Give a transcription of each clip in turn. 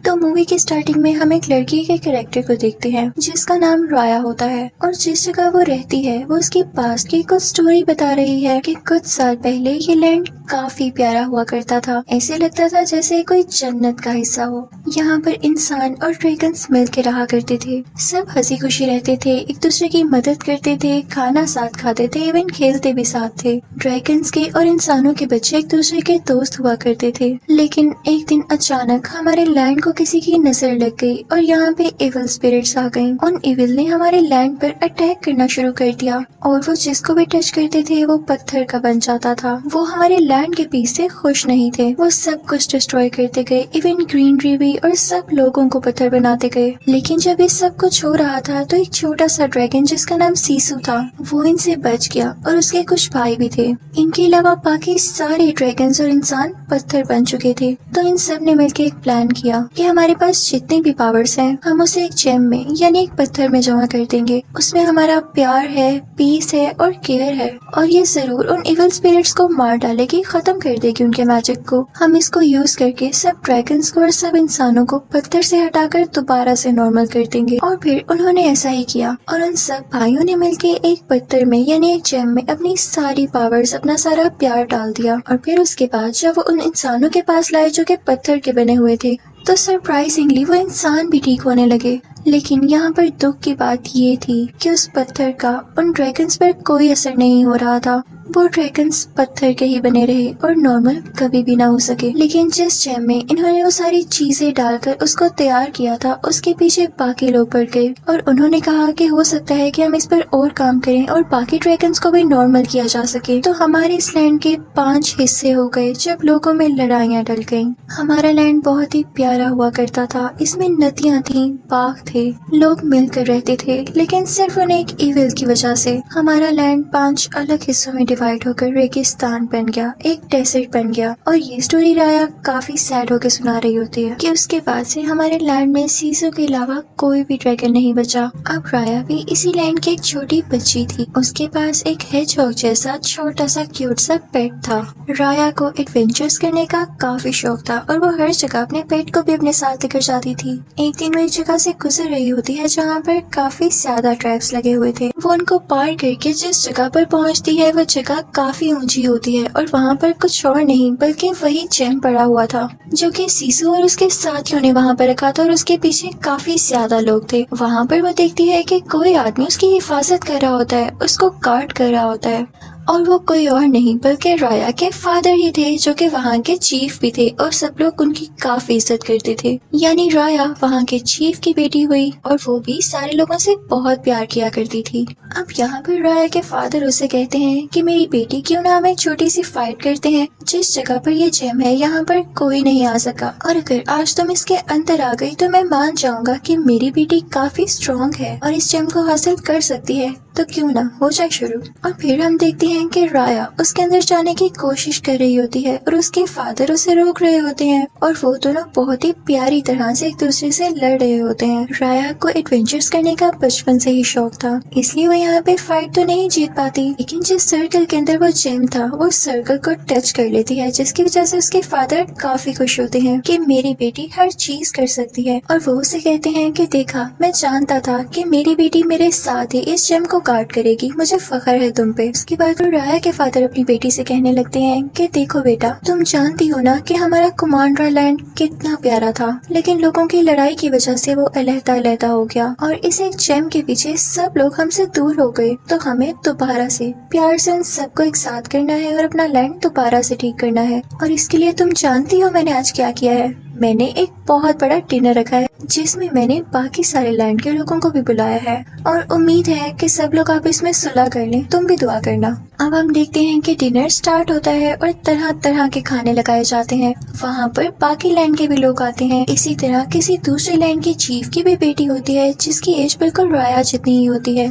तो मूवी की स्टार्टिंग में हम एक लड़की के कैरेक्टर को देखते हैं जिसका नाम राया होता है और जिस जगह वो रहती है वो उसके पास की कुछ स्टोरी बता रही है कि कुछ साल पहले ये लैंड काफी प्यारा हुआ करता था। ऐसे लगता था जैसे कोई जन्नत का हिस्सा हो। यहाँ पर इंसान और ड्रैगन्स मिल के रहा करते थे। सब हंसी खुशी रहते थे, एक दूसरे की मदद करते थे, खाना साथ खाते थे, इवन खेलते भी साथ थे। ड्रैगन्स के और इंसानों के बच्चे एक दूसरे के दोस्त हुआ करते थे। लेकिन एक दिन अचानक हमारे लैंड को किसी की नजर लग गई और यहाँ पे इविल स्पिरिट्स आ गईं। उन इविल ने हमारे लैंड पर अटैक करना शुरू कर दिया और वो जिसको भी टच करते थे वो पत्थर का बन जाता था। वो हमारे लैंड के पीस से खुश नहीं थे। वो सब कुछ डिस्ट्रॉय करते गए, इवन ग्रीनरी भी, और सब लोगों को पत्थर बनाते गए। लेकिन जब ये सब कुछ हो रहा था तो एक छोटा सा ड्रैगन जिसका नाम सीसू था वो इनसे बच गया और उसके कुछ भाई भी थे। इनके अलावा बाकी सारे ड्रैगन्स और इंसान पत्थर बन चुके थे। तो इन सब ने मिलकर एक प्लान किया कि हमारे पास जितने भी पावर्स हैं हम उसे एक जेम में यानी एक पत्थर में जमा कर देंगे। उसमें हमारा प्यार है, पीस है और केयर है, और ये जरूर उन इविल स्पिरिट्स को मार डालेगी, खत्म कर देगी उनके मैजिक को। हम इसको यूज करके सब ड्रैगन्स को और सब इंसानों को पत्थर से हटाकर दोबारा से नॉर्मल कर देंगे। और फिर उन्होंने ऐसा ही किया और उन सब भाइयों ने मिलकर एक पत्थर में यानी एक जेम में अपनी सारी पावर्स, अपना सारा प्यार डाल दिया। और फिर उसके बाद जब वो उन इंसानों के पास लाए जो कि पत्थर के बने हुए थे तो सरप्राइजिंगली वो इंसान भी ठीक होने लगे। लेकिन यहाँ पर दुख की बात ये थी कि उस पत्थर का उन ड्रैगन्स पर कोई असर नहीं हो रहा था। वो ड्रैगन्स पत्थर के ही बने रहे और नॉर्मल कभी भी ना हो सके। लेकिन जिस जेम में इन्होंने वो सारी चीजें डालकर उसको तैयार किया था उसके पीछे बाकी लोग पड़ गए और उन्होंने कहा कि हो सकता है कि हम इस पर और काम करें और बाकी ड्रैगन्स को भी नॉर्मल किया जा सके। तो हमारे इस लैंड के 5 हिस्से हो गए जब लोगों में लड़ाइयाँ डल गयी। हमारा लैंड बहुत ही प्यारा हुआ करता था। इसमें नदियाँ थी, बाग थे, लोग मिलकर रहते थे। लेकिन सिर्फ उन एक इविल की वजह से हमारा लैंड 5 अलग हिस्सों में डिवाइड होकर रेगिस्तान बन गया, एक डेजर्ट बन गया। और ये स्टोरी राया काफी सैड होकर सुना रही होती है कि उसके बाद से हमारे लैंड में सीसू के अलावा कोई भी ड्रैगन नहीं बचा। अब राया भी इसी लैंड की एक छोटी बच्ची थी। उसके पास एक हेजहॉग जैसा छोटा सा क्यूट सा पेट था। राया को एडवेंचर्स करने का काफी शौक था और वो हर जगह अपने पेट को भी अपने साथ लेकर जाती थी। एक दिन वो एक जगह से गुजर रही होती है जहाँ पर काफी ज्यादा ट्रैप्स लगे हुए थे। वो उनको पार करके जिस जगह पर पहुँचती है वो जगह काफी ऊंची होती है और वहाँ पर कुछ और नहीं बल्कि वही जेम पड़ा हुआ था जो कि सीसू और उसके साथियों ने वहाँ पर रखा था और उसके पीछे काफी ज्यादा लोग थे। वहाँ पर वो देखती है कि कोई आदमी उसकी हिफाजत कर रहा होता है, उसको गार्ड कर रहा होता है, और वो कोई और नहीं बल्कि राया के फादर ही थे जो कि वहाँ के चीफ भी थे और सब लोग उनकी काफी इज्जत करते थे। यानी राया वहाँ के चीफ की बेटी हुई और वो भी सारे लोगों से बहुत प्यार किया करती थी। अब यहाँ पर राया के फादर उसे कहते हैं कि मेरी बेटी क्यों ना हम एक छोटी सी फाइट करते हैं। जिस जगह पर ये जेम है यहाँ पर कोई नहीं आ सका और अगर आज तुम इसके अंदर आ गई तो मैं मान जाऊंगा कि मेरी बेटी काफी स्ट्रॉन्ग है और इस जेम को हासिल कर सकती है, तो क्यों ना हो जाए शुरू। और फिर हम देखते हैं कि राया उसके अंदर जाने की कोशिश कर रही होती है और उसके फादर उसे रोक रहे होते हैं और वो दोनों बहुत ही प्यारी तरह से एक दूसरे से लड़ रहे होते हैं। राया को एडवेंचर्स करने का बचपन से ही शौक था, इसलिए वो यहाँ पे फाइट तो नहीं जीत पाती, लेकिन जिस सर्कल के अंदर वो जेम था वो सर्कल को टच कर लेती है, जिसकी वजह से उसके फादर काफी खुश होते हैं कि मेरी बेटी हर चीज कर सकती है। और वो उसे कहते हैं कि देखा, मैं जानता था कि मेरी बेटी मेरे साथ ही इस जेम को गार्ड करेगी, मुझे फख्र है तुम पे। उसके बाद राया के फादर अपनी बेटी से कहने लगते हैं कि देखो बेटा, तुम जानती हो ना कि हमारा कुमांड्रा लैंड कितना प्यारा था, लेकिन लोगों की लड़ाई की वजह से वो अलहदा हो गया और इस एक जेम के पीछे सब लोग हमसे दूर हो गए। तो हमें दोबारा से प्यार से उन सबको एक साथ करना है और अपना लैंड दोबारा से ठीक करना है। और इसके लिए तुम जानती हो मैंने आज क्या किया है? मैंने एक बहुत बड़ा डिनर रखा है जिसमें मैंने बाकी सारे लैंड के लोगों को भी बुलाया है और उम्मीद है कि सब लोग आप इसमें सुलह कर लें, तुम भी दुआ करना। अब हम देखते हैं कि डिनर स्टार्ट होता है और तरह तरह के खाने लगाए जाते हैं। वहाँ पर बाकी लैंड के भी लोग आते हैं। इसी तरह किसी दूसरे लैंड की चीफ की भी बेटी होती है जिसकी एज बिल्कुल राया जितनी ही होती है।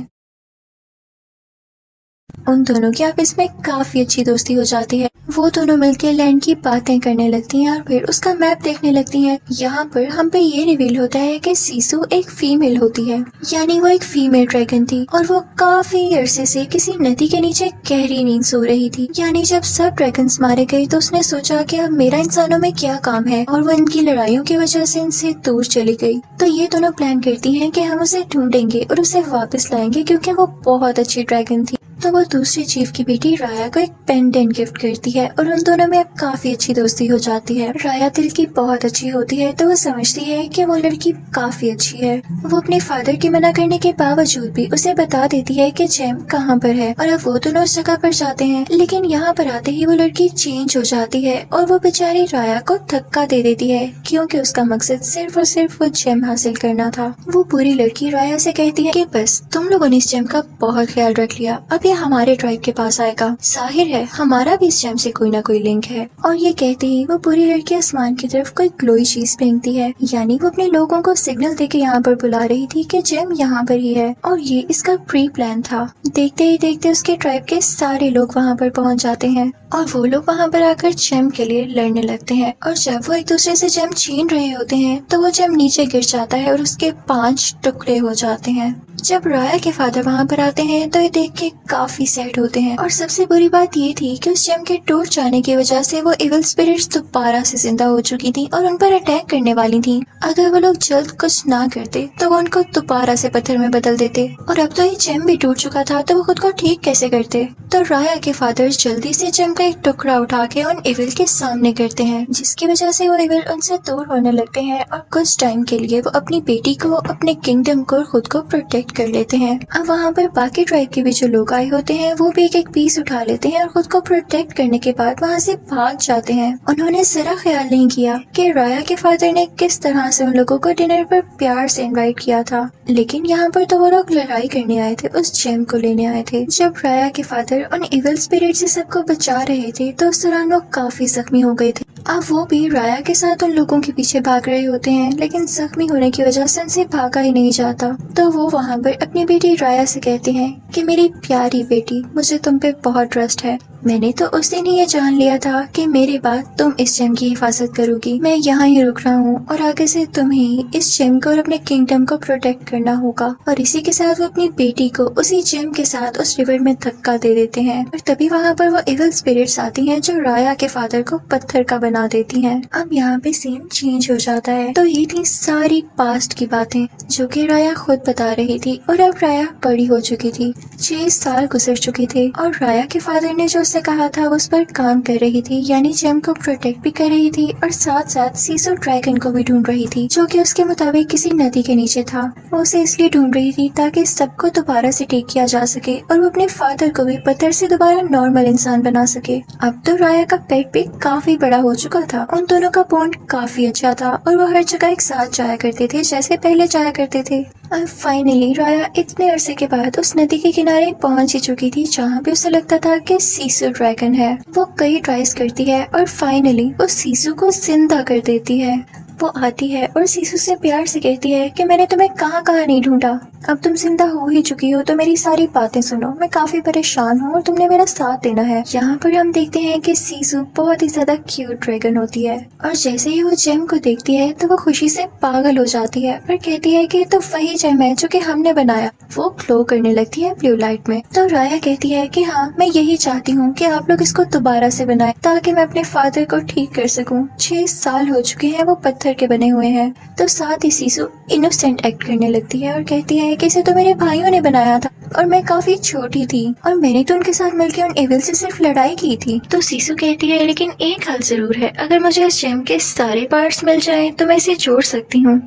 उन दोनों की आपस में काफी अच्छी दोस्ती हो जाती है। वो दोनों मिलकर लैंड की बातें करने लगती हैं और फिर उसका मैप देखने लगती हैं। यहाँ पर हम पे ये रिवील होता है कि सीसू एक फीमेल होती है, यानी वो एक फीमेल ड्रैगन थी और वो काफी अरसे से किसी नदी के नीचे गहरी नींद सो रही थी। यानी जब सब ड्रैगन्स मारे गए तो उसने सोचा कि अब मेरा इंसानों में क्या काम है, और वो इनकी लड़ाइयों की वजह से इनसे दूर चली गई। तो ये दोनों प्लान करती हैं कि हम उसे ढूंढेंगे और उसे वापस लाएंगे क्योंकि वो बहुत अच्छी ड्रैगन थी। तो वो दूसरे चीफ की बेटी राया को एक पेंडेंट गिफ्ट करती है और उन दोनों में अब काफी अच्छी दोस्ती हो जाती है। राया दिल की बहुत अच्छी होती है तो वो समझती है कि वो लड़की काफी अच्छी है। वो अपने फादर के मना करने के बावजूद भी उसे बता देती है कि जेम कहाँ पर है और अब वो दोनों उस जगह पर जाते हैं। लेकिन यहाँ पर आते ही वो लड़की चेंज हो जाती है और वो बेचारी राया को धक्का दे देती है क्योंकि उसका मकसद सिर्फ और सिर्फ वो जेम हासिल करना था। वो पूरी लड़की राया से कहती है कि बस तुम लोगों ने इस जेम का बहुत ख्याल रख लिया, अब ये हमारे ट्राइब के पास आएगा, जाहिर है हमारा भी इस जेम से कोई ना कोई लिंक है। और ये कहते ही वो पूरी लड़की आसमान की तरफ कोई ग्लोई चीज फेंकती है, यानी वो अपने लोगों को सिग्नल देके यहाँ पर बुला रही थी कि जेम यहाँ पर ही है और ये इसका प्री प्लान था। देखते ही देखते उसके ट्राइब के सारे लोग वहाँ पर पहुँच जाते हैं और वो लोग वहाँ पर आकर जेम के लिए लड़ने लगते हैं। और जब वो एक दूसरे से जेम छीन रहे होते हैं तो वो जेम नीचे गिर जाता है और उसके 5 टुकड़े हो जाते हैं। जब राया के फादर वहाँ पर आते हैं तो ये देख के काफी सैड होते हैं और सबसे बुरी बात ये थी कि उस जेम के टूट जाने की वजह से वो इविल स्पिरिट्स दोबारा से जिंदा हो चुकी थी और उन पर अटैक करने वाली थी। अगर वो लोग जल्द कुछ ना करते तो वो उनको दोबारा से पत्थर में बदल देते और अब तो ये जेम भी टूट चुका था तो वो खुद को ठीक कैसे करते। तो राया के फादर जल्दी से जेम का एक टुकड़ा उठा के उन इविल के सामने करते हैं, जिसकी वजह से वो इविल उनसे दूर होने लगते हैं और कुछ टाइम के लिए वो अपनी बेटी को, अपने किंगडम को, खुद को प्रोटेक्ट कर लेते हैं। अब वहाँ पर बाकी ट्राइब के भी जो लोग आए होते हैं वो भी एक एक पीस उठा लेते हैं और खुद को प्रोटेक्ट करने के बाद वहाँ से भाग जाते हैं। उन्होंने जरा ख्याल नहीं किया कि राया के फादर ने किस तरह से उन लोगों को डिनर पर प्यार से इनवाइट किया था, लेकिन यहाँ पर तो वो लोग लड़ाई करने आए थे, उस जेम को लेने आए थे। जब राया के फादर उन इविल स्पिरिट से सबको बचा रहे थे तो उस दौरान वो काफी जख्मी हो गए थे। अब वो भी राया के साथ उन लोगों के पीछे भाग रहे होते हैं, लेकिन जख्मी होने की वजह से उनसे भागा ही नहीं जाता। तो वो वहाँ पर अपनी बेटी राया से कहते हैं कि मेरी प्यारी बेटी, मुझे तुम पे बहुत ट्रस्ट है। मैंने तो उस दिन ही ये जान लिया था कि मेरे बाद तुम इस जेम की हिफाजत करोगी। मैं यहाँ ही रुक रहा हूँ और आगे से तुम ही इस जेम को और अपने किंगडम को प्रोटेक्ट करना होगा। और इसी के साथ वो अपनी बेटी को उसी जेम के साथ उस रिवर में धक्का दे देते हैं और तभी वहाँ पर वो इविल स्पिरिट्स आती हैं जो राया के फादर को पत्थर का बना देती हैं। अब यहाँ पे सीन चेंज हो जाता है। तो ये थी सारी पास्ट की बातें जो कि राया खुद बता रही थी और अब राया बड़ी हो चुकी थी, 6 साल गुजर चुके थे और राया के फादर ने जो उससे कहा था उस पर काम कर रही थी, यानी जेम को प्रोटेक्ट भी कर रही थी और साथ साथ सीसो ड्रैगन को भी ढूंढ रही थी जो कि उसके मुताबिक किसी नदी के नीचे था। वो उसे इसलिए ढूंढ रही थी ताकि सबको दोबारा से ठीक किया जा सके और वो अपने फादर को भी पत्थर से दोबारा नॉर्मल इंसान बना सके। अब तो राया का पेट भी काफी बड़ा हो चुका था, उन दोनों का बॉन्ड काफी अच्छा था और वो हर जगह एक साथ जाया करते थे जैसे पहले जाया करते थे। अब फाइनली राया इतने अरसे के बाद उस नदी के किनारे पहुंच ही चुकी थी जहाँ पे उसे लगता था कि सीसू ड्रैगन है। वो कई ट्राइज करती है और फाइनली वो सीसू को जिंदा कर देती है। वो आती है और सीसू से प्यार से कहती है कि मैंने तुम्हें कहाँ कहाँ नहीं ढूंढा, अब तुम जिंदा हो ही चुकी हो तो मेरी सारी बातें सुनो, मैं काफी परेशान हूँ और तुमने मेरा साथ देना है। यहाँ पर हम देखते हैं कि सीसू बहुत ही ज्यादा क्यूट ड्रैगन होती है और जैसे ही वो जेम को देखती है तो वो खुशी से पागल हो जाती है और कहती है कि तो वही जेम है जो कि हमने बनाया। वो ग्लो करने लगती है ब्लू लाइट में। तो राया कहती है कि हाँ, मैं यही चाहती हूँ कि आप लोग इसको दोबारा से बनाएं ताकि मैं अपने फादर को ठीक कर सकूँ। 6 साल हो चुके हैं, वो पत्थर के बने हुए हैं। तो साथ ही सीसू इनोसेंट एक्ट करने लगती है और कहती है कि इसे तो मेरे भाइयों ने बनाया था और मैं काफी छोटी थी और मैंने तो उनके साथ मिलकर उन एविल से सिर्फ लड़ाई की थी। तो सीसू कहती है लेकिन एक हल जरूर है, अगर मुझे इस जेम के सारे पार्ट्स मिल जाएं तो मैं इसे जोड़ सकती हूँ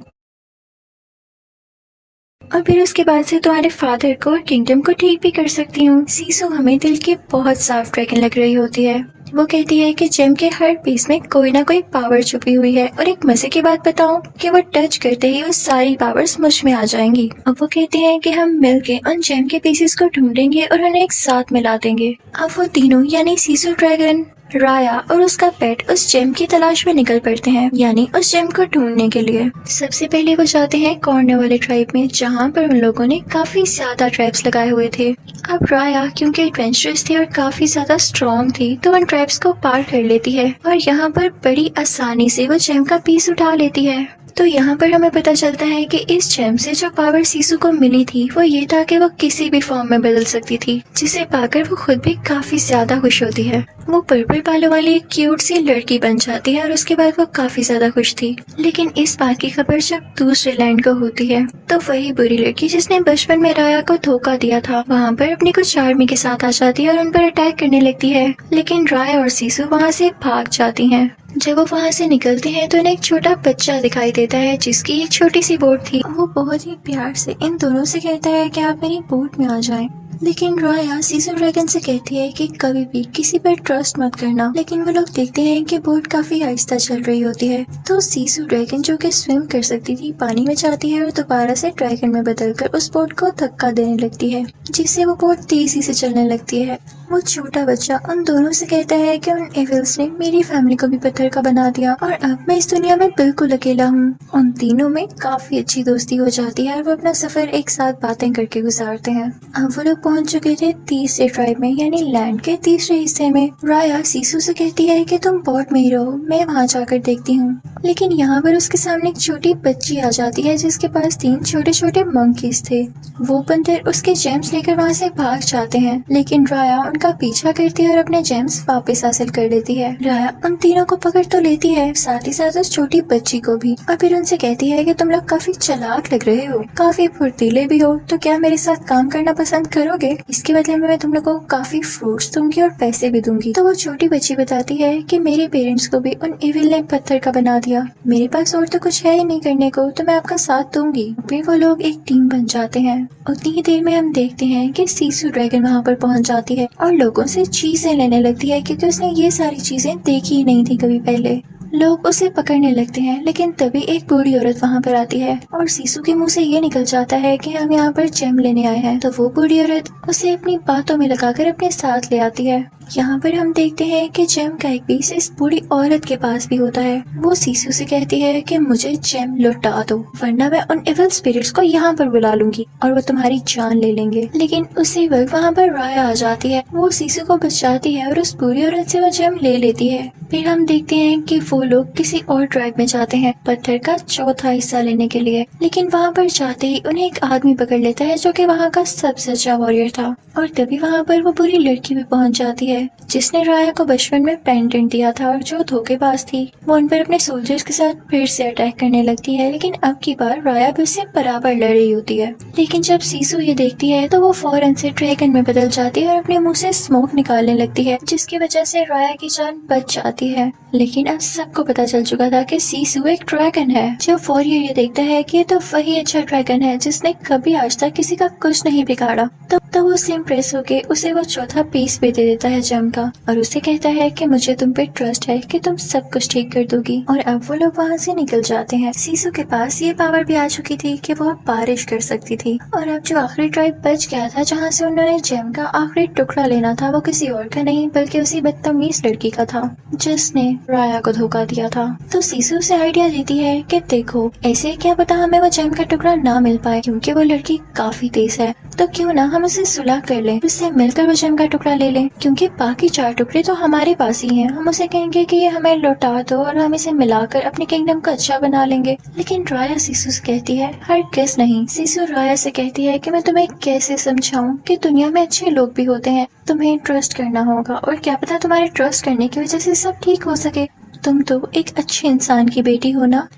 और फिर उसके बाद से तुम्हारे फादर को और किंगडम को ठीक भी कर सकती हूँ। सीसू हमें दिल की बहुत साफ ड्रैगन लग रही होती है। वो कहती है कि जेम के हर पीस में कोई ना कोई पावर छुपी हुई है और एक मजे की बात बताऊं कि वो टच करते ही वो सारी पावर्स मुझ में आ जाएंगी। अब वो कहते हैं कि हम मिलके उन जेम के पीसेस को ढूंढेंगे और उन्हें एक साथ मिला देंगे। अब वो तीनों यानी सीसू ड्रैगन, राया और उसका पेट उस जेम की तलाश में निकल पड़ते हैं, यानी उस जेम को ढूंढने के लिए। सबसे पहले वो जाते हैं कॉर्नर वाले ट्राइब में, जहाँ पर उन लोगों ने काफी ज्यादा ट्रैप्स लगाए हुए थे। अब राया क्योंकि एडवेंचरस थी और काफी ज्यादा स्ट्रॉन्ग थी, तो उन ट्रैप्स को पार कर लेती है और यहाँ पर बड़ी आसानी से वो जेम का पीस उठा लेती है। तो यहाँ पर हमें पता चलता है कि इस जेम से जो पावर सीसू को मिली थी वो ये था कि वो किसी भी फॉर्म में बदल सकती थी, जिसे पाकर वो खुद भी काफी ज्यादा खुश होती है। वो पर्पल बालों वाली एक क्यूट सी लड़की बन जाती है और उसके बाद वो काफी ज्यादा खुश थी। लेकिन इस बात की खबर जब दूसरे लैंड को होती है, तो वही बुरी लड़की जिसने बचपन में राया को धोखा दिया था, वहाँ पर अपनी कुछ आर्मी के साथ आ जाती है और उन पर अटैक करने लगती है। लेकिन राया और सीसू वहाँ से भाग जाती हैं। जब वो वहाँ से निकलते हैं तो उन्हें एक छोटा बच्चा दिखाई देता है जिसकी एक छोटी सी बोट थी। वो बहुत ही प्यार से इन दोनों से कहता है कि आप मेरी बोट में आ जाएं। लेकिन राया सीसू ड्रैगन से कहती है कि कभी भी किसी पर ट्रस्ट मत करना। लेकिन वो लोग देखते हैं कि बोट काफी आहिस्ता चल रही होती है, तो सीसू ड्रैगन जो कि स्विम कर सकती थी पानी में जाती है और दोबारा से ड्रैगन में बदलकर उस बोट को धक्का देने लगती है, जिससे वो बोट तेजी से चलने लगती है। वो छोटा बच्चा उन दोनों से कहता है कि उन एविल्स ने मेरी फैमिली को भी पत्थर का बना दिया और अब मैं इस दुनिया में बिल्कुल अकेला हूँ। उन तीनों में काफी अच्छी दोस्ती हो जाती है और वो अपना सफर एक साथ बातें करके गुजारते हैं। अब वो लोग पहुंच चुके थे तीसरे ट्राइब में, यानी लैंड के तीसरे हिस्से में। राया सीसू से कहती है कि तुम बोट में ही रहो, मैं वहाँ जाकर देखती हूँ। लेकिन यहाँ पर उसके सामने एक छोटी बच्ची आ जाती है जिसके पास 3 छोटे छोटे मंकीज थे। वो बंदर उसके जेम्स लेकर वहाँ से भाग जाते हैं, लेकिन राया उनका पीछा करती है और अपने जेम्स वापस हासिल कर लेती है। राया उन तीनों को पकड़ तो लेती है, साथ ही साथ उस छोटी बच्ची को भी, और फिर उनसे कहती है कि तुम लोग काफी चालाक लग रहे हो, काफी फुर्तीले भी हो, तो क्या मेरे साथ काम करना पसंद करोगे? इसके बदले में मैं तुम लोगों को काफी फ्रूट्स दूंगी और पैसे भी दूंगी। तो वो छोटी बच्ची बताती है कि मेरे पेरेंट्स को भी उन एविल ने पत्थर का बना दिया, मेरे पास और तो कुछ है ही नहीं करने को, तो मैं आपका साथ दूंगी। फिर वो लोग एक टीम बन जाते हैं। उतनी ही देर में हम देखते हैं कि सीसू ड्रैगन वहाँ पर पहुँच जाती है और लोगों से चीजें लेने लगती है, क्योंकि उसने ये सारी चीजें देखी ही नहीं थी कभी पहले। लोग उसे पकड़ने लगते हैं, लेकिन तभी एक बूढ़ी औरत वहाँ पर आती है और सीसू के मुंह से ये निकल जाता है कि हम यहाँ पर जेम लेने आए हैं। तो वो बूढ़ी औरत उसे अपनी बातों में लगाकर अपने साथ ले आती है। यहाँ पर हम देखते हैं कि जेम का एक पीस इस बूढ़ी औरत के पास भी होता है। वो सीसू से कहती है कि मुझे जेम लौटा दो, वरना मैं उन एविल स्पिरिट्स को यहाँ पर बुला लूंगी और वो तुम्हारी जान ले लेंगे। लेकिन उसी वक्त वहाँ पर राया आ जाती है। वो सीसू को बचाती है और उस बूढ़ी औरत से वो जेम ले लेती है। फिर हम देखते हैं कि वो लोग किसी और ट्राइब में जाते हैं पत्थर का चौथा हिस्सा लेने के लिए। लेकिन वहाँ पर जाते ही उन्हें एक आदमी पकड़ लेता है जो कि वहाँ का सबसे अच्छा वॉरियर था। और तभी वहाँ पर वो बुरी लड़की भी पहुँच जाती है जिसने राया को बचपन में पेंडेंट दिया था और जो धोखेबाज थी। वो उन पर अपने सोल्जर्स के साथ फिर से अटैक करने लगती है, लेकिन अब की बार राया भी उससे बराबर लड़ रही होती है। लेकिन जब सीसू ये देखती है तो वो फौरन से ड्रैगन में बदल जाती है और अपने मुंह से स्मोक निकालने लगती है, जिसकी वजह से राया की जान बच जाती है। लेकिन अब सबको पता चल चुका था कि सीसू एक ड्रैगन है। जब वॉरियर ये देखता है कि ये तो वही अच्छा ड्रैगन है जिसने कभी आज तक किसी का कुछ नहीं बिगाड़ा, तब तो वो उससे इम्प्रेस होके उसे वो चौथा पीस भी दे देता है जेम का और उसे कहता है कि मुझे तुम पे ट्रस्ट है कि तुम सब कुछ ठीक कर दोगी। और अब वो लोग वहाँ से निकल जाते हैं। सीसू के पास ये पावर भी आ चुकी थी कि वो अब बारिश कर सकती थी। और अब जो आखिरी ट्राइब बच गया था जहाँ से उन्होंने जेम का आखिरी टुकड़ा लेना था, वो किसी और का नहीं बल्कि उसी बदतमीज लड़की का था जिसने राया को धोखा दिया था। तो सीसू से आइडिया देती है कि देखो, ऐसे क्या पता हमें वो जेम का टुकड़ा ना मिल पाए, क्योंकि वो लड़की काफी तेज है, तो क्यों ना हम उसे सुलह कर लें, उससे मिलकर वो जेम का टुकड़ा ले लें, क्योंकि बाकी 4 टुकड़े तो हमारे पास ही हैं। हम उसे कहेंगे कि ये हमें लौटा दो और हम इसे मिलाकर अपने किंगडम को अच्छा बना लेंगे। लेकिन राया सीसू से कहती है हरगिज़ नहीं। सीसू राया से कहती है कि मैं तुम्हें कैसे समझाऊं कि दुनिया में अच्छे लोग भी होते हैं, तुम्हें ट्रस्ट करना होगा और क्या पता तुम्हारे ट्रस्ट करने की वजह से सब ठीक हो सके। तुम तो एक अच्छे इंसान की बेटी हो ना।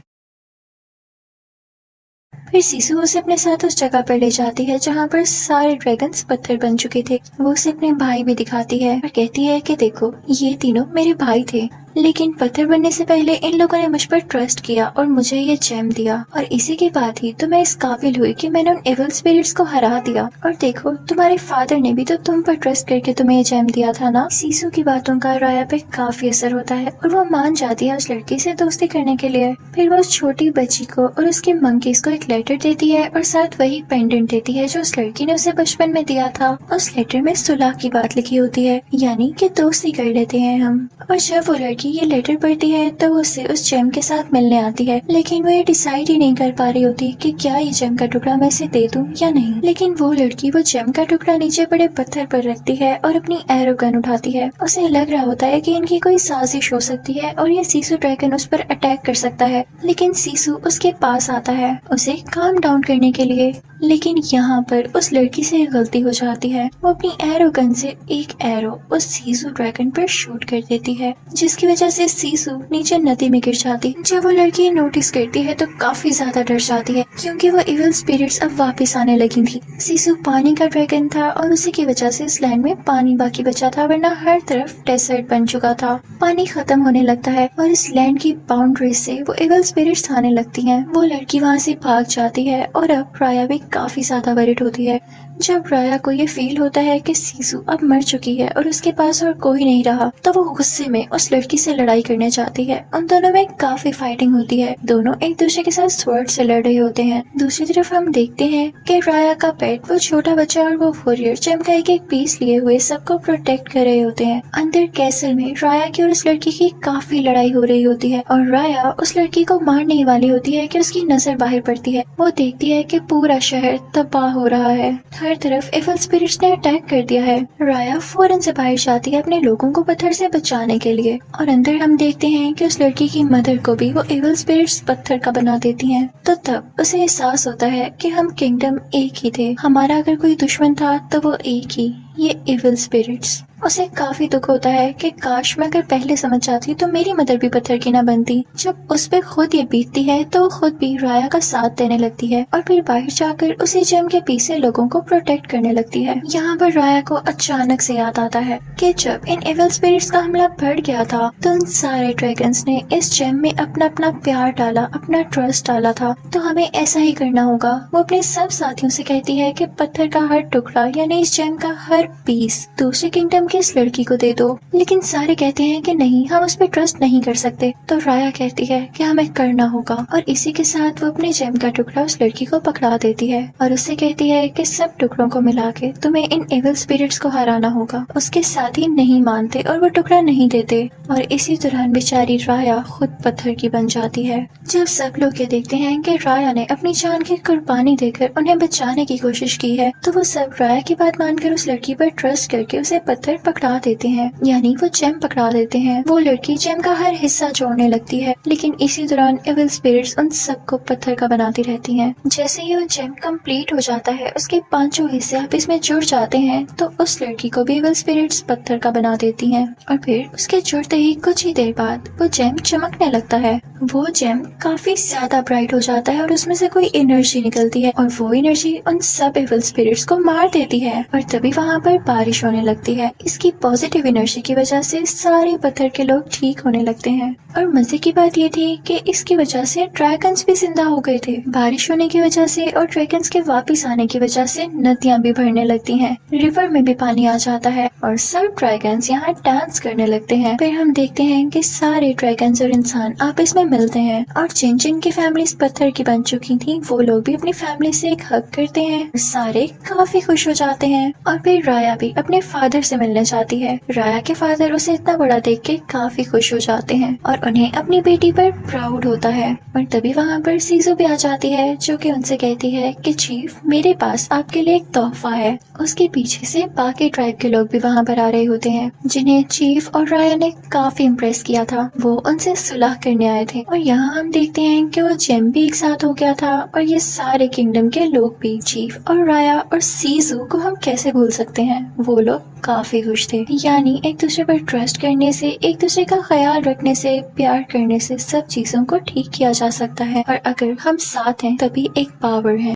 फिर सीसू उसे अपने साथ उस जगह पर ले जाती है जहाँ पर सारे ड्रैगन्स पत्थर बन चुके थे। वो उसे अपने भाई भी दिखाती है और कहती है कि देखो, ये तीनों मेरे भाई थे लेकिन पत्थर बनने से पहले इन लोगों ने मुझ पर ट्रस्ट किया और मुझे ये जेम दिया, और इसी के बाद ही तो मैं इस काबिल हुई कि मैंने उन एविल स्पिरिट्स को हरा दिया। और देखो, तुम्हारे फादर ने भी तो तुम पर ट्रस्ट करके तुम्हें ये जेम दिया था ना। सीसू की बातों का राया पे काफी असर होता है और वो मान जाती है उस लड़की से दोस्ती करने के लिए। फिर वो उस छोटी बच्ची को और उसके मंकीज को एक लेटर देती है और साथ वही पेंडेंट देती है जो उस लड़की ने उसे बचपन में दिया था। उस लेटर में सुलह की बात लिखी होती है, यानी कि दोस्ती कर लेते हैं हम। और जब वो लड़की ये लेटर पढ़ती है तो वो उससे उस जेम के साथ मिलने आती है, लेकिन वो ये डिसाइड ही नहीं कर पा रही होती कि क्या ये जेम का टुकड़ा मैं इसे दे दूं या नहीं। लेकिन वो लड़की वो जेम का टुकड़ा नीचे पड़े पत्थर पर रखती है और अपनी एरो गन उठाती है। उसे लग रहा होता है कि इनकी कोई साजिश हो सकती है और ये सीसू ड्रैगन उस पर अटैक कर सकता है, लेकिन सीसू उसके पास आता है उसे काम डाउन करने के लिए। लेकिन यहाँ पर उस लड़की से एक गलती हो जाती है। वो अपनी एरो गन से एक एरो उस सीसू ड्रैगन पर शूट कर देती है, जिसकी वजह से सीसू नीचे नदी में गिर जाती है। जब वो लड़की नोटिस करती है तो काफी ज्यादा डर जाती है, क्योंकि वो इविल स्पिरिट्स अब वापस आने लगी थी। सीसू पानी का ड्रैगन था और उसी की वजह से इस लैंड में पानी बाकी बचा था, वरना हर तरफ डेजर्ट बन चुका था। पानी खत्म होने लगता है और इस लैंड की बाउंड्री से वो इविल स्पिरिट्स आने लगती हैं। वो लड़की वहाँ से भाग जाती है और अब राया भी काफी ज्यादा वरिड होती है। जब राया को ये फील होता है कि सीसू अब मर चुकी है और उसके पास और कोई नहीं रहा, तो वो गुस्से में उस लड़की से लड़ाई करने जाती है। उन दोनों में काफी फाइटिंग होती है, दोनों एक दूसरे के साथ स्वॉर्ड से लड़ रहे होते हैं। दूसरी तरफ हम देखते हैं कि राया का पेट, वो छोटा बच्चा और वो वॉरियर जेम का एक पीस लिए हुए सबको प्रोटेक्ट कर रहे होते हैं। अंदर कैसल में राया की और उस लड़की की काफी लड़ाई हो रही होती है और राया उस लड़की को मारने ही वाली होती है कि उसकी नजर बाहर पड़ती है। वो देखती है कि पूरा शहर तबाह हो रहा है, हर तरफ इविल स्पिरिट्स ने अटैक कर दिया है। राया फौरन से बाहर जाती है अपने लोगों को पत्थर से बचाने के लिए, और अंदर हम देखते हैं कि उस लड़की की मदर को भी वो इविल स्पिरिट्स पत्थर का बना देती हैं। तो तब उसे एहसास होता है कि हम किंगडम एक ही थे, हमारा अगर कोई दुश्मन था तो वो एक ही, ये इविल स्पिरिट्स। उसे काफी दुख होता है कि काश मैं अगर पहले समझ जाती तो मेरी मदर भी पत्थर की न बनती। जब उस पे खुद ये बीतती है तो खुद भी राया का साथ देने लगती है और फिर बाहर जाकर उसी जेम के पीछे लोगों को प्रोटेक्ट करने लगती है। यहाँ पर राया को अचानक से याद आता है कि जब इन इविल स्पिरिट्स का हमला बढ़ गया था तो उन सारे ड्रैगन्स ने इस जेम में अपना अपना प्यार डाला, अपना ट्रस्ट डाला था, तो हमें ऐसा ही करना होगा। वो अपने सब साथियों से कहती है कि पत्थर का हर टुकड़ा यानी इस जेम का हर पीस दूसरे किंगडम कि इस लड़की को दे दो, लेकिन सारे कहते हैं कि नहीं, हम उस पर ट्रस्ट नहीं कर सकते। तो राया कहती है कि हमें करना होगा, और इसी के साथ वो अपने जेम का टुकड़ा उस लड़की को पकड़ा देती है और उससे कहती है कि सब टुकड़ों को मिला के तुम्हें इन एविल स्पिरिट्स को हराना होगा। उसके साथी नहीं मानते और वो टुकड़ा नहीं देते, और इसी दौरान बेचारी राया खुद पत्थर की बन जाती है। जब सब लोग ये देखते हैं कि राया ने अपनी जान की कुर्बानी देकर उन्हें बचाने की कोशिश की है, तो वो सब राया की बात मानकर उस लड़की पर ट्रस्ट करके उसे पत्थर पकड़ा देते हैं, यानी वो जेम पकड़ा देते हैं। वो लड़की जेम का हर हिस्सा जोड़ने लगती है, लेकिन इसी दौरान इविल स्पिरिट्स उन सबको पत्थर का बनाती रहती हैं। जैसे ही वो जेम कंप्लीट हो जाता है, उसके पांचों हिस्से आपस में जुड़ जाते हैं, तो उस लड़की को भी इविल स्पिरिट्स पत्थर का बना देती हैं, और फिर उसके जुड़ते ही कुछ ही देर बाद वो जेम चमकने लगता है। वो जेम काफी ज्यादा ब्राइट हो जाता है और उसमें से कोई एनर्जी निकलती है, और वो एनर्जी उन सब इविल स्पिरिट्स को मार देती है, और तभी वहाँ पर बारिश होने लगती है। इसकी पॉजिटिव एनर्जी की वजह से सारे पत्थर के लोग ठीक होने लगते हैं। और मजे की बात ये थी कि इसकी वजह से ड्रैगन्स भी जिंदा हो गए थे। बारिश होने की वजह से और ड्रैगन्स के वापस आने की वजह से नदियां भी भरने लगती हैं, रिवर में भी पानी आ जाता है और सब ड्रैगन्स यहाँ डांस करने लगते हैं। फिर हम देखते हैं कि सारे ड्रैगन्स और इंसान आपस में मिलते हैं, और जिन जिन की फैमिलीज पत्थर की बन चुकी थी वो लोग भी अपनी फैमिली से एक हग करते हैं। सारे काफी खुश हो जाते हैं, और फिर राया भी अपने फादर से मिलने जाती है। राया के फादर उसे इतना बड़ा देख के काफी खुश हो जाते हैं और उन्हें अपनी बेटी पर प्राउड होता है। और तभी वहाँ पर सीजू भी आ जाती है, जो कि उनसे कहती है कि चीफ, मेरे पास आपके लिए एक तोहफा है। उसके पीछे से बाकी ट्राइब के लोग भी वहाँ पर आ रहे होते हैं, जिन्हें चीफ और राया ने काफी इम्प्रेस किया था। वो उनसे सुलह करने आए थे, और यहाँ हम देखते हैं कि वो जेम भी एक साथ हो गया था, और ये सारे किंगडम के लोग भी। चीफ और राया और सीजू को हम कैसे भूल सकते हैं, वो लोग काफी खुश थे। यानी एक दूसरे पर ट्रस्ट करने से, एक दूसरे का ख्याल रखने से, प्यार करने से सब चीजों को ठीक किया जा सकता है, और अगर हम साथ हैं तभी एक पावर है।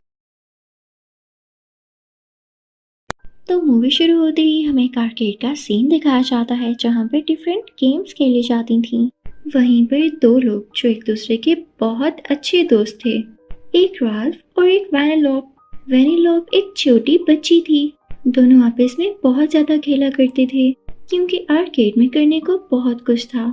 तो मूवी शुरू होते ही हमें एक आर्केड का सीन दिखाया जाता है जहाँ पर डिफरेंट गेम्स खेली जाती थी। वहीं पर दो लोग जो एक दूसरे के बहुत अच्छे दोस्त थे, एक राल्फ और एक वैनिलोप। वैनिलोप एक छोटी बच्ची थी। दोनों आपस में बहुत ज्यादा खेला करते थे क्योंकि आर्केड में करने को बहुत कुछ था।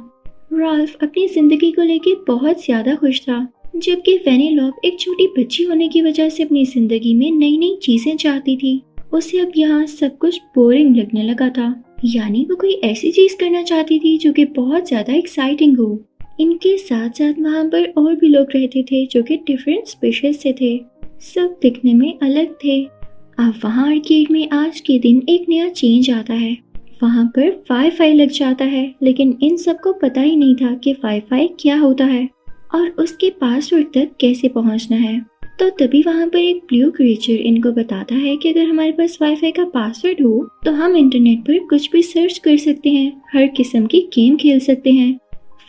राल्फ अपनी जिंदगी को लेके बहुत ज्यादा खुश था, जबकि वैनिलोप एक छोटी बच्ची होने की वजह से अपनी जिंदगी में नई नई चीजें चाहती थी। उसे अब यहाँ सब कुछ बोरिंग लगने लगा था, यानी वो कोई ऐसी चीज करना चाहती थी जो कि बहुत ज्यादा एक्साइटिंग हो। इनके साथ साथ वहाँ पर और भी लोग रहते थे जो कि डिफरेंट स्पीशीज से थे, सब दिखने में अलग थे। अब वहाँ आर्केड में आज के दिन एक नया चेंज आता है। वहाँ पर वाईफाई लग जाता है, लेकिन इन सबको पता ही नहीं था कि वाईफाई क्या होता है और उसके पासवर्ड तक कैसे पहुँचना है। तो तभी वहाँ पर एक ब्लू क्रीचर इनको बताता है कि अगर हमारे पास वाईफाई का पासवर्ड हो तो हम इंटरनेट पर कुछ भी सर्च कर सकते हैं, हर किस्म की गेम खेल सकते हैं,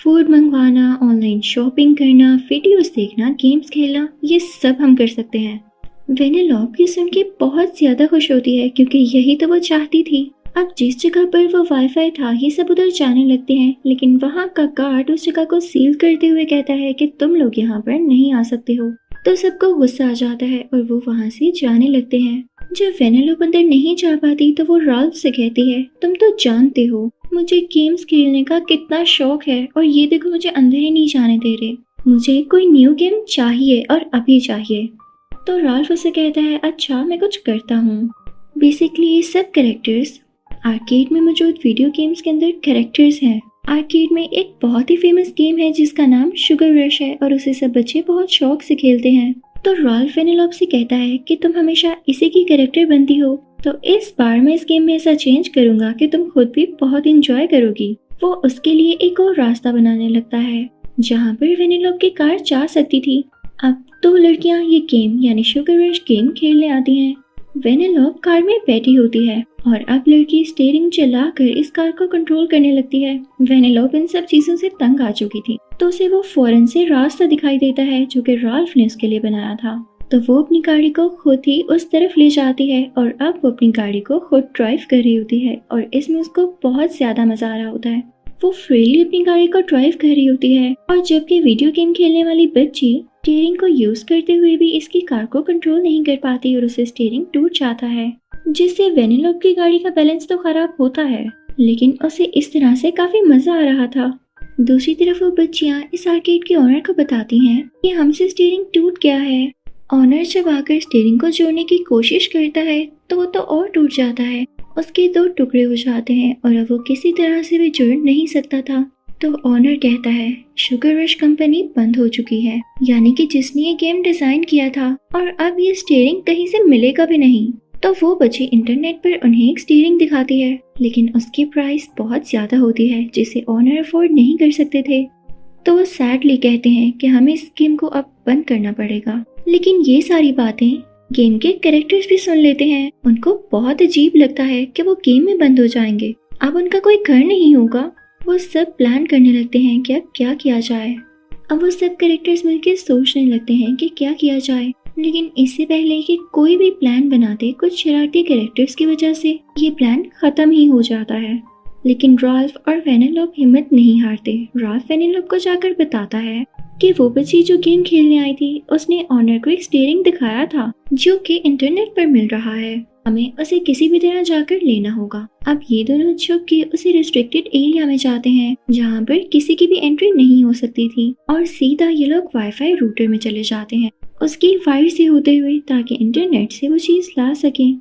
फूड मंगवाना, ऑनलाइन शॉपिंग करना, वीडियोस देखना, गेम्स खेलना, ये सब हम कर सकते हैं। वेनेलॉप ये सुन के बहुत ज्यादा खुश होती है क्योंकि यही तो वो चाहती थी। अब जिस जगह पर वो वाईफाई था ये सब उधर जाने लगते हैं, लेकिन वहाँ का गार्ड उस जगह को सील करते हुए कहता है कि तुम लोग यहाँ पर नहीं आ सकते हो। तो सबको गुस्सा आ जाता है और वो वहाँ से जाने लगते हैं। जब वेनेलोप अंदर नहीं जा पाती तो वो राल्फ से कहती है, तुम तो जानते हो मुझे गेम्स खेलने का कितना शौक है और ये देखो मुझे अंदर ही नहीं जाने दे रहे। मुझे कोई न्यू गेम चाहिए और अभी चाहिए। तो राल्फ उसे कहता है, अच्छा मैं कुछ करता हूँ। बेसिकली ये सब कैरेक्टर्स आर्केड में मौजूद वीडियो गेम्स के अंदर कैरेक्टर्स हैं। आर्केड में एक बहुत ही फेमस गेम है जिसका नाम शुगर रश है और उसे सब बच्चे बहुत शौक से खेलते हैं। तो राल्फ वेनेलॉप से कहता है कि तुम हमेशा इसी की कैरेक्टर बनती हो, तो इस बार मैं इस गेम में ऐसा चेंज करूंगा कि तुम खुद भी बहुत इंजॉय करोगी। वो उसके लिए एक और रास्ता बनाने लगता है जहाँ पर वेनेलॉप की कार जा सकती थी। अब दो लड़कियाँ ये गेम यानी शुगर रश गेम खेलने आती हैं। वेनेलॉप कार में बैठी होती है और अब लड़की स्टीयरिंग चलाकर इस कार को कंट्रोल करने लगती है। वेनेलॉप इन सब चीजों से तंग आ चुकी थी, तो उसे वो फौरन से रास्ता दिखाई देता है जो कि राल्फ ने उसके लिए बनाया था। तो वो अपनी गाड़ी को खुद ही उस तरफ ले जाती है और अब वो अपनी गाड़ी को खुद ड्राइव कर रही होती है और इसमें उसको बहुत ज्यादा मजा आ रहा होता है। वो फ्रीली अपनी गाड़ी को ड्राइव कर रही होती है और जबकि वीडियो गेम खेलने वाली बच्ची स्टीयरिंग को यूज करते हुए भी इसकी कार को कंट्रोल नहीं कर पाती और उसे स्टीयरिंग टूट जाता है, जिससे वेनेलॉप की गाड़ी का बैलेंस तो खराब होता है, लेकिन उसे इस तरह से काफी मजा आ रहा था। दूसरी तरफ वो बच्चियां इस आर्केड के ओनर को बताती हैं कि हमसे स्टीयरिंग टूट गया है। ओनर जब आकर स्टीयरिंग को जोड़ने की कोशिश करता है तो वो तो और टूट जाता है, उसके दो टुकड़े हो जाते हैं और अब वो किसी तरह से भी जुड़ नहीं सकता था। तो ओनर कहता है शुगर रश कंपनी बंद हो चुकी है, यानी कि जिसने ये गेम डिजाइन किया था और अब ये स्टीयरिंग कहीं से मिलेगा भी नहीं। तो वो बच्ची इंटरनेट पर उन्हें एक स्टीयरिंग दिखाती है, लेकिन उसकी प्राइस बहुत ज्यादा होती है जिसे ओनर अफोर्ड नहीं कर सकते थे। तो वो सैडली कहते हैं कि हमें इस गेम को अब बंद करना पड़ेगा। लेकिन ये सारी बातें गेम के कैरेक्टर्स भी सुन लेते हैं। उनको बहुत अजीब लगता है कि वो गेम में बंद हो जाएंगे, अब उनका कोई घर नहीं होगा। वो सब प्लान करने लगते हैं कि अब क्या किया जाए। अब वो सब कैरेक्टर्स मिलकर सोचने लगते हैं कि क्या किया जाए, लेकिन इससे पहले कि कोई भी प्लान बनाते कुछ शरारती कैरेक्टर्स की वजह से ये प्लान खत्म ही हो जाता है। लेकिन राल्फ और वेनेलॉप हिम्मत नहीं हारते। राल्फ वेनेलॉप को जाकर बताता है कि वो बच्ची जो गेम खेलने आई थी उसने ऑनर को एक स्टीयरिंग दिखाया था जो कि इंटरनेट पर मिल रहा है, हमें उसे किसी भी तरह जाकर लेना होगा। अब ये दोनों छुप के उसे रिस्ट्रिक्टेड एरिया में जाते हैं जहाँ पर किसी की भी एंट्री नहीं हो सकती थी और सीधा ये लोग वाईफाई रूटर में चले जाते हैं उसकी वायर से होते हुए, ताकि इंटरनेट से वो चीज ला सके।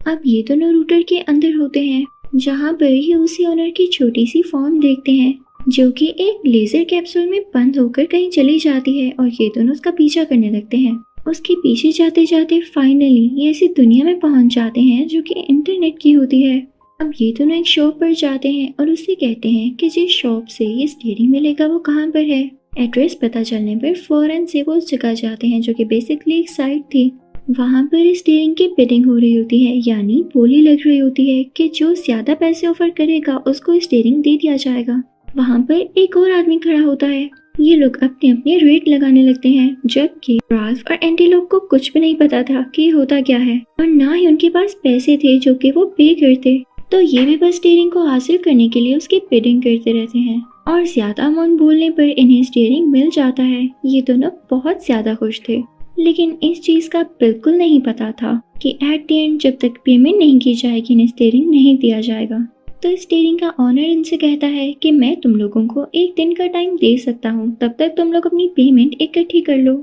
अब ये दोनों रूटर के अंदर होते हैं जहाँ पर ये उसी ऑनर की छोटी सी फॉर्म देखते हैं जो कि एक लेजर कैप्सूल में बंद होकर कहीं चली जाती है और ये दोनों उसका पीछा करने लगते हैं। उसके पीछे जाते जाते फाइनली ये ऐसी दुनिया में पहुंच जाते हैं जो कि इंटरनेट की होती है। अब ये दोनों एक शॉप पर जाते हैं और उससे कहते हैं कि जिस शॉप से ये स्टीयरिंग मिलेगा वो कहाँ पर है। एड्रेस पता चलने पर फौरन से वो उस जगह जाते हैं जो कि बेसिकली एक साइट थी। वहाँ पर स्टीयरिंग की बिडिंग हो रही होती है, यानी बोली लग रही होती है कि जो ज्यादा पैसे ऑफर करेगा उसको स्टीयरिंग दे दिया जाएगा। वहाँ पर एक और आदमी खड़ा होता है, ये लोग अपने अपने रेट लगाने लगते हैं, जबकि राल्फ और एंटीलोप को कुछ भी नहीं पता था कि होता क्या है, और ना ही उनके पास पैसे थे जो कि वो पे करते। तो ये भी बस स्टीयरिंग को हासिल करने के लिए उसकी बिडिंग करते रहते हैं, और ज्यादा अमाउंट बोलने पर इन्हें स्टीयरिंग मिल जाता है। ये दोनों बहुत ज्यादा खुश थे, लेकिन इस चीज का बिल्कुल नहीं पता था कि एट द एंड जब तक पेमेंट नहीं की जाएगी इन्हें स्टीयरिंग नहीं दिया जाएगा। तो स्टीयरिंग का ऑनर इनसे कहता है कि मैं तुम लोगों को एक दिन का टाइम दे सकता हूँ, तब तक तुम लोग अपनी पेमेंट इकट्ठी कर लो।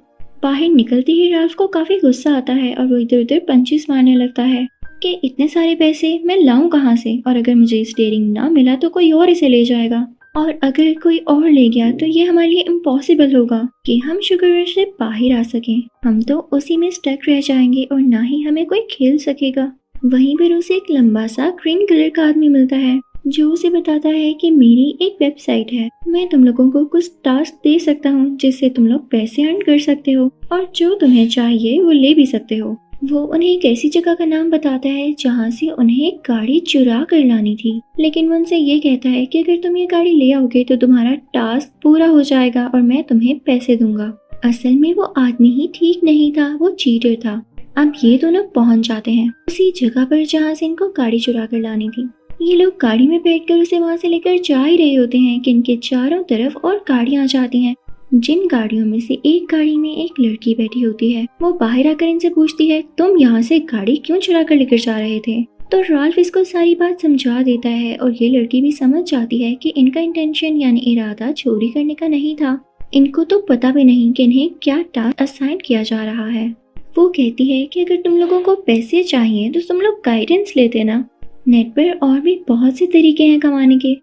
बाहर निकलते ही राल्फ को काफी गुस्सा आता है और वो इधर उधर पंचेस मारने लगता है कि इतने सारे पैसे मैं लाऊं कहाँ से, और अगर मुझे स्टीयरिंग ना मिला तो कोई और इसे ले जाएगा, और अगर कोई और ले गया तो ये हमारे लिए इम्पॉसिबल होगा कि हम शुगर रश से बाहर आ सकें। हम तो उसी में स्टक रह जाएंगे और ना ही हमें कोई खेल सकेगा। वहीं पर उसे एक लंबा सा ग्रीन कलर का आदमी मिलता है जो उसे बताता है कि मेरी एक वेबसाइट है, मैं तुम लोगों को कुछ टास्क दे सकता हूँ जिससे तुम लोग पैसे अर्न कर सकते हो, और जो तुम्हें चाहिए वो ले भी सकते हो। वो उन्हें एक ऐसी जगह का नाम बताता है जहाँ से उन्हें एक गाड़ी चुरा कर लानी थी, लेकिन वो उनसे ये कहता है कि अगर तुम ये गाड़ी ले आओगे तो तुम्हारा टास्क पूरा हो जाएगा और मैं तुम्हें पैसे दूंगा। असल में वो आदमी ही ठीक नहीं था, वो चीटर था। अब ये दोनों पहुंच जाते हैं उसी जगह पर जहाँ से इनको गाड़ी चुरा कर लानी थी। ये लोग गाड़ी में बैठकर उसे वहाँ से लेकर जा ही रहे होते हैं कि इनके चारों तरफ और गाड़ियाँ आ जाती हैं, जिन गाड़ियों में से एक गाड़ी में एक लड़की बैठी होती है। वो बाहर आकर इनसे पूछती है, तुम यहाँ से गाड़ी क्यों चुरा कर लेकर जा रहे थे? तो राल्फ इसको सारी बात समझा देता है और ये लड़की भी समझ जाती है कि इनका इंटेंशन यानी इरादा चोरी करने का नहीं था। इनको तो पता भी नहीं कि इन्हें क्या टास्क असाइन किया जा रहा है। वो कहती है कि अगर तुम लोगों को पैसे चाहिए तो तुम लोग गाइडेंस लेते ना, नेट पर और भी बहुत से तरीके हैं कमाने के।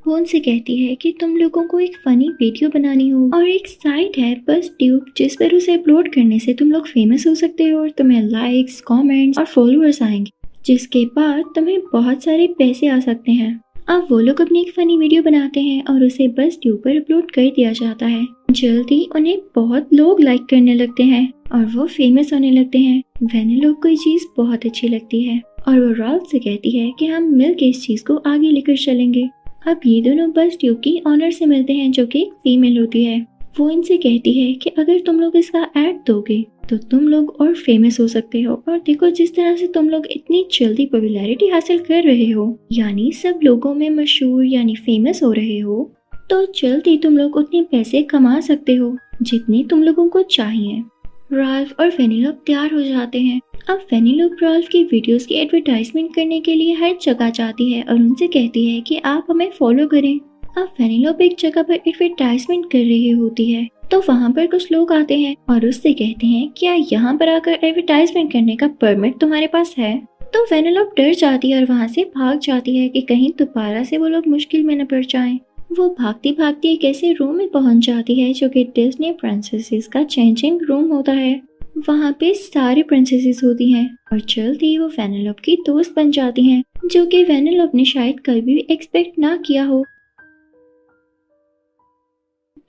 वो उनसे कहती है कि तुम लोगों को एक फनी वीडियो बनानी हो और एक साइट है बस ट्यूब जिस पर उसे अपलोड करने से तुम लोग फेमस हो सकते हो और तुम्हें लाइक्स, कमेंट्स और फॉलोअर्स आएंगे, जिसके बाद तुम्हें बहुत सारे पैसे आ सकते हैं। अब वो लोग अपनी एक फनी वीडियो बनाते हैं और उसे बस ट्यूब पर अपलोड कर दिया जाता है। जल्दी उन्हें बहुत लोग लाइक करने लगते हैं और वो फेमस होने लगते हैं। वेनेलोप को ये चीज बहुत अच्छी लगती है और वो राल्फ से कहती है कि हम मिलकर इस चीज को आगे लेकर चलेंगे। अब ये दोनों बस ट्यूब की ऑनर से मिलते हैं जो कि एक फीमेल होती है। वो इनसे कहती है कि अगर तुम लोग इसका ऐड दोगे तो तुम लोग और फेमस हो सकते हो, और देखो जिस तरह से तुम लोग इतनी जल्दी पॉपुलैरिटी हासिल कर रहे हो, यानी सब लोगों में मशहूर यानी फेमस हो रहे हो, तो जल्दी तुम लोग उतने पैसे कमा सकते हो जितने तुम लोगों को चाहिए। राल्फ और वेनेलोप तैयार हो जाते हैं। अब वेनेलोप राल्फ की वीडियोस की एडवर्टाइजमेंट करने के लिए हर जगह जाती है और उनसे कहती है कि आप हमें फॉलो करें। अब वेनेलोप एक जगह पर एडवर्टाइजमेंट कर रही होती है तो वहाँ पर कुछ लोग आते हैं और उससे कहते हैं क्या यहाँ पर आकर एडवर्टाइजमेंट करने का परमिट तुम्हारे पास है? तो वेनेलोप डर जाती है और वहाँ से भाग जाती है कि कहीं दोबारा से वो लोग मुश्किल में न पड़ जाएं। वो भागती भागती एक ऐसे रूम में पहुंच जाती है जो कि डिज्नी प्रिंसेसेस का चेंजिंग रूम होता है। वहाँ पे सारी प्रिंसेसेस होती हैं और जल्द ही वो वेनेलोप की दोस्त बन जाती हैं, जो कि वेनेलोप ने शायद कभी भी एक्सपेक्ट ना किया हो।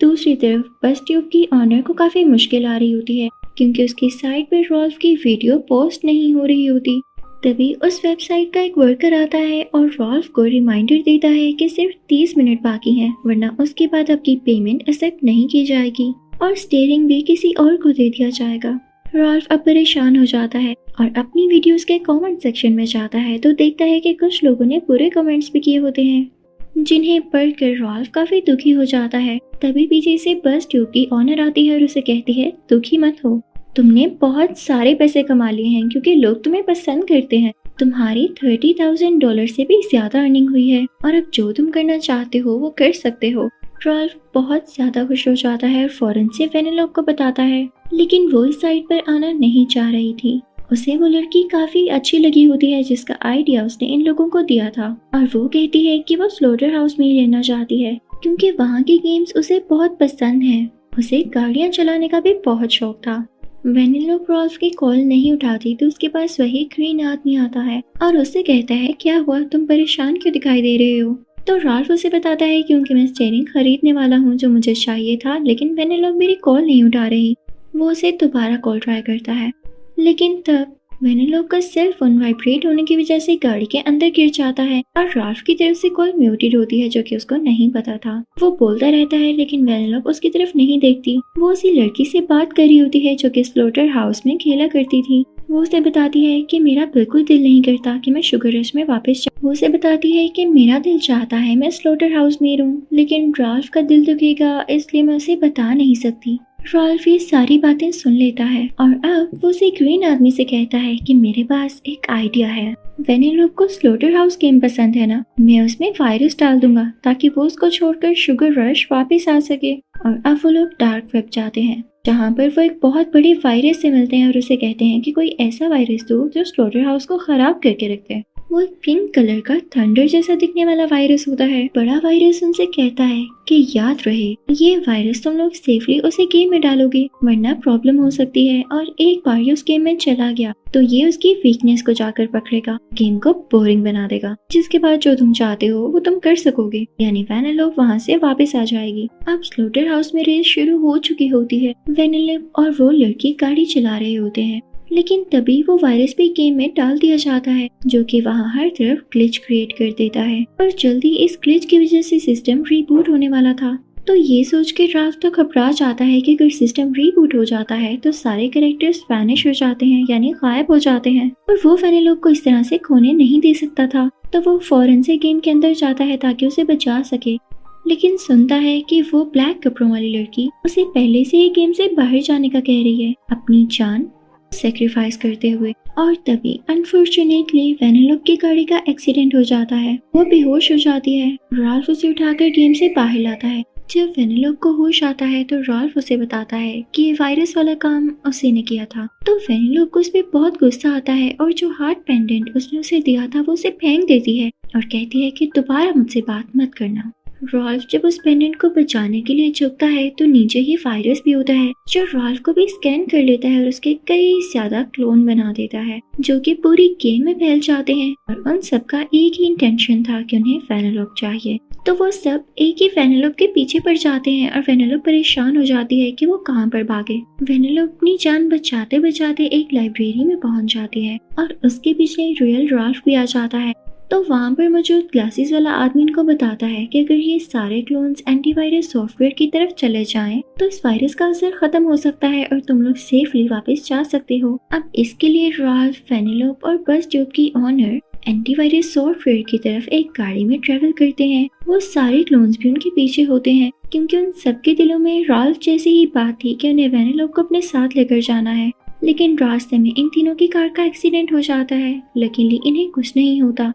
दूसरी तरफ बस ट्यूब की ऑनर को काफी मुश्किल आ रही होती है क्योंकि उसकी साइट पर राल्फ की वीडियो पोस्ट नहीं हो रही होती। तभी उस वेबसाइट का एक वर्कर आता है और राल्फ को रिमाइंडर देता है कि सिर्फ 30 मिनट बाकी हैं, वरना उसके बाद आपकी पेमेंट एक्सेप्ट नहीं की जाएगी और स्टीयरिंग भी किसी और को दे दिया जाएगा। राल्फ अब परेशान हो जाता है और अपनी वीडियोस के कमेंट सेक्शन में जाता है तो देखता है कि कुछ लोगों ने बुरे कमेंट्स भी किए होते हैं, जिन्हें पढ़कर राल्फ काफी दुखी हो जाता है। तभी पीछे से बस ट्यूब की ऑनर आती है और उसे कहती है, दुखी मत हो, तुमने बहुत सारे पैसे कमा लिए हैं क्योंकि लोग तुम्हें पसंद करते हैं। तुम्हारी $30,000 से भी ज्यादा अर्निंग हुई है और अब जो तुम करना चाहते हो वो कर सकते हो। राल्फ बहुत ज्यादा खुश हो जाता है और फौरन से वेनेलोप को बताता है, लेकिन वो इस साइट पर आना नहीं चाह रही थी। उसे वो लड़की काफी अच्छी लगी होती है जिसका आइडिया उसने इन लोगों को दिया था, और वो कहती है कि वो स्लोटर हाउस में ही रहना चाहती है क्योंकि वहाँ की गेम्स उसे बहुत पसंद है। उसे गाड़ियाँ चलाने का भी बहुत शौक था। वेनेलोप राल्फ की कॉल नहीं उठाती तो उसके पास वही ग्रीन आदमी आता है और उससे कहता है, क्या हुआ, तुम परेशान क्यों दिखाई दे रहे हो? तो राल्फ उसे बताता है क्योंकि मैं स्टीयरिंग खरीदने वाला हूँ जो मुझे चाहिए था, लेकिन वेनेलोप मेरी कॉल नहीं उठा रही। वो उसे दोबारा कॉल ट्राई करता है, लेकिन तब वेनेलोप का सेल फोन वाइब्रेट होने की वजह से गाड़ी के अंदर गिर जाता है और राल्फ की तरफ से कॉल म्यूटेड होती है, जो कि उसको नहीं पता था। वो बोलता रहता है लेकिन वेनेलोप उसकी तरफ नहीं देखती। वो उसी लड़की से बात कर रही होती है जो कि स्लोटर हाउस में खेला करती थी। वो उसे बताती है कि मेरा बिल्कुल दिल नहीं करता कि मैं शुगर रश में वापस जाऊं। वो उसे बताती है कि मेरा दिल चाहता है मैं स्लोटर हाउस में रहूं, लेकिन राल्फ का दिल दुखेगा इसलिए मैं उसे बता नहीं सकती। राल्फ ये सारी बातें सुन लेता है और अब वो उसे ग्रीन आदमी से कहता है कि मेरे पास एक आइडिया है। वेनेलोप को स्लोटर हाउस गेम पसंद है ना, मैं उसमें वायरस डाल दूंगा ताकि वो उसको छोड़कर शुगर रश वापस आ सके। और अब वो लोग डार्क वेब जाते हैं जहाँ पर वो एक बहुत बड़े वायरस से मिलते हैं और उसे कहते हैं कि कोई ऐसा वायरस दो जो स्लोटर हाउस को खराब करके रखते हैं। वो एक पिंक कलर का थंडर जैसा दिखने वाला वायरस होता है। बड़ा वायरस उनसे कहता है कि याद रहे ये वायरस तुम लोग सेफली उसे गेम में डालोगे वरना प्रॉब्लम हो सकती है, और एक बार ये उस गेम में चला गया तो ये उसकी वीकनेस को जाकर पकड़ेगा, गेम को बोरिंग बना देगा, जिसके बाद जो तुम चाहते हो वो तुम कर सकोगे, यानी वेनेलोप वहाँ से वापस आ जाएगी। अब स्लोटर हाउस में रेस शुरू हो चुकी होती है। वेनेलोप और वो लड़की गाड़ी चला रहे होते हैं, लेकिन तभी वो वायरस भी गेम में डाल दिया जाता है जो कि वहाँ हर तरफ ग्लिच क्रिएट कर देता है। और जल्दी इस ग्लिच की वजह से सिस्टम रीबूट होने वाला था। तो ये सोच के राल्फ तो घबरा जाता है कि अगर सिस्टम रीबूट हो जाता है तो सारे कैरेक्टर्स वैनिश हो जाते हैं, यानी गायब हो जाते हैं, और वो वेनेलोप को इस तरह से खोने नहीं दे सकता था। तो वो फौरन से गेम के अंदर जाता है ताकि उसे बचा सके, लेकिन सुनता है कि वो ब्लैक कपड़ों वाली लड़की उसे पहले से ही गेम से बाहर जाने का कह रही है, अपनी जान सेक्रीफाइस करते हुए। और तभी अनफॉर्चुनेटली वेनेलोप की गाड़ी का एक्सीडेंट हो जाता है। वो बेहोश हो जाती है। राल्फ उसे उठाकर गेम से बाहर लाता है। जब वेनेलोप को होश आता है तो राल्फ उसे बताता है कि ये वायरस वाला काम उसी ने किया था। तो वेनेलोप को उस पर बहुत गुस्सा आता है और जो हार्ट पेंडेंट उसने उसे दिया था वो उसे फेंक देती है और कहती है कि दोबारा मुझसे बात मत करना। राल्फ जब उस पेंडेंट को बचाने के लिए झुकता है तो नीचे ही वायरस भी होता है जो राल्फ को भी स्कैन कर लेता है और उसके कई ज्यादा क्लोन बना देता है जो कि पूरी गेम में फैल जाते हैं। और उन सबका एक ही इंटेंशन था कि उन्हें वेनेलोप चाहिए। तो वो सब एक ही वेनेलोप के पीछे पड़ जाते हैं और वेनेलोप परेशान हो जाती है कि वो कहाँ पर भागे। वेनेलोप अपनी जान बचाते बचाते एक लाइब्रेरी में पहुंच जाती है और उसके पीछे रियल राल्फ भी आ जाता है। तो वहाँ पर मौजूद ग्लासेस वाला आदमी इनको बताता है कि अगर ये सारे क्लोन्स एंटीवायरस सॉफ्टवेयर की तरफ चले जाएं, तो इस वायरस का असर खत्म हो सकता है और तुम लोग सेफली वापस जा सकते हो। अब इसके लिए राल्फ, वेनेलोप और बस ट्यूब की ऑनर एंटीवायरस सॉफ्टवेयर की तरफ एक गाड़ी में ट्रेवल करते हैं। वो सारे क्लोन्स भी उनके पीछे होते हैं क्योंकि उन सबके दिलों में राल्फ जैसी ही बात थी कि उन्हें वेनेलोप को अपने साथ लेकर जाना है। लेकिन रास्ते में इन तीनों की कार का एक्सीडेंट हो जाता है। लकीली इन्हें कुछ नहीं होता,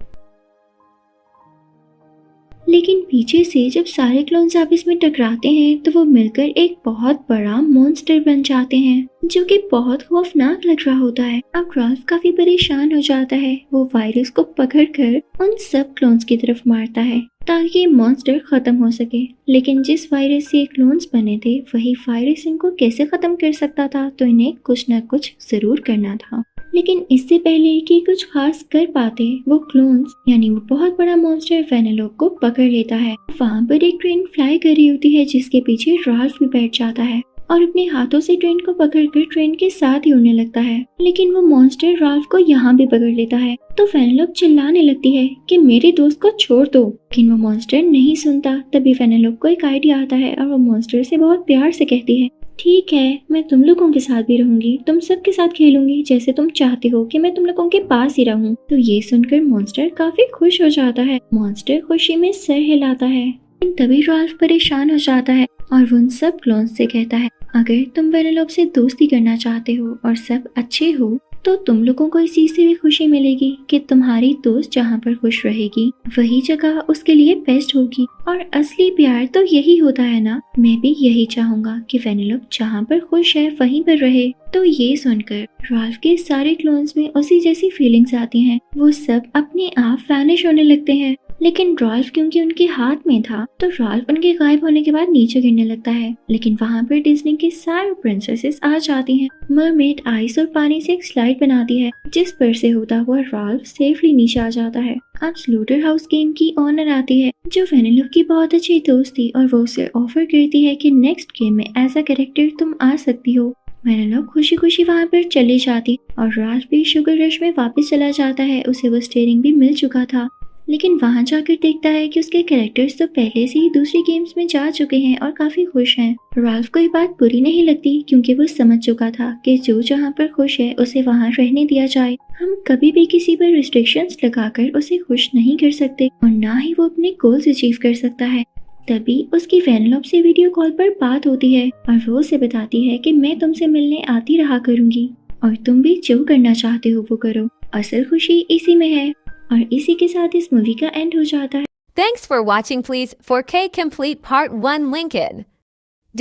लेकिन पीछे से जब सारे क्लोन्स आपस में टकराते हैं तो वो मिलकर एक बहुत बड़ा मॉन्स्टर बन जाते हैं जो कि बहुत खौफनाक लग रहा होता है। अब राल्फ काफी परेशान हो जाता है। वो वायरस को पकड़कर उन सब क्लोन्स की तरफ मारता है ताकि ये मॉन्स्टर खत्म हो सके। लेकिन जिस वायरस से क्लोन्स बने थे वही वायरस इनको कैसे खत्म कर सकता था, तो इन्हें कुछ न कुछ जरूर करना था। लेकिन इससे पहले कि कुछ खास कर पाते, वो क्लोन्स यानी वो बहुत बड़ा मॉन्स्टर वेनेलोप को पकड़ लेता है। वहाँ पर एक ट्रेन फ्लाई कर रही होती है जिसके पीछे राल्फ भी बैठ जाता है और अपने हाथों से ट्रेन को पकड़कर ट्रेन के साथ ही उड़ने लगता है। लेकिन वो मॉन्स्टर राल्फ को यहाँ भी पकड़ लेता है तो वेनेलोप चिल्लाने लगती है कि मेरे दोस्त को छोड़ दो, लेकिन वो मॉन्स्टर नहीं सुनता। तभी वेनेलोप को एक आइडिया आता है और वो मॉन्स्टर से बहुत प्यार से कहती है, ठीक है, मैं तुम लोगों के साथ भी रहूंगी, तुम सबके साथ खेलूंगी जैसे तुम चाहते हो कि मैं तुम लोगों के पास ही रहूं। तो ये सुनकर मॉन्स्टर काफी खुश हो जाता है। मॉन्स्टर खुशी में सर हिलाता है। तभी राल्फ परेशान हो जाता है और वो उन सब क्लोन्स से कहता है, अगर तुम वेनेलोप से दोस्ती करना चाहते हो और सब अच्छे हो तो तुम लोगों को इस चीज से भी खुशी मिलेगी कि तुम्हारी दोस्त जहाँ पर खुश रहेगी वही जगह उसके लिए बेस्ट होगी। और असली प्यार तो यही होता है ना, मैं भी यही चाहूंगा कि वेनेलोप जहाँ पर खुश है वहीं पर रहे। तो ये सुनकर राल्फ के सारे क्लोन्स में उसी जैसी फीलिंग्स आती हैं। वो सब अपने आप वैनिश होने लगते हैं। लेकिन राल्फ क्योंकि उनके हाथ में था तो राल्फ उनके गायब होने के बाद नीचे गिरने लगता है। लेकिन वहाँ पर डिज्नी की सारी प्रिंसेसेस आ जाती हैं। मरमेड आइस और पानी से एक स्लाइड बनाती है जिस पर से होता हुआ राल्फ सेफली नीचे आ जाता है। अब स्लोटर हाउस गेम की ऑनर आती है जो वेनेलोप की बहुत अच्छी दोस्त थी और वो उसे ऑफर करती है कि नेक्स्ट गेम में एज अ कैरेक्टर तुम आ सकती हो। वेनेला खुशी खुशी वहाँ पर चली जाती और राल्फ भी शुगर रश में वापस चला जाता है। उसे वो स्टीयरिंग भी मिल चुका था, लेकिन वहाँ जाकर देखता है कि उसके कैरेक्टर्स तो पहले से ही दूसरी गेम्स में जा चुके हैं और काफी खुश हैं। राल्फ को ये बात बुरी नहीं लगती क्योंकि वो समझ चुका था कि जो जहाँ पर खुश है उसे वहाँ रहने दिया जाए। हम कभी भी किसी पर रिस्ट्रिक्शंस लगाकर उसे खुश नहीं कर सकते और ना ही वो अपने गोल्स अचीव कर सकता है। तभी उसकी वेनलॉप से वीडियो कॉल पर बात होती है और वो उसे बताती है कि मैं तुमसे मिलने आती रहा करूंगी और तुम भी जो करना चाहते हो वो करो। असल खुशी इसी में है। और इसी के साथ इस मूवी का एंड हो जाता है। Thanks for watching. Please 4K complete part 1 link in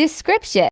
description.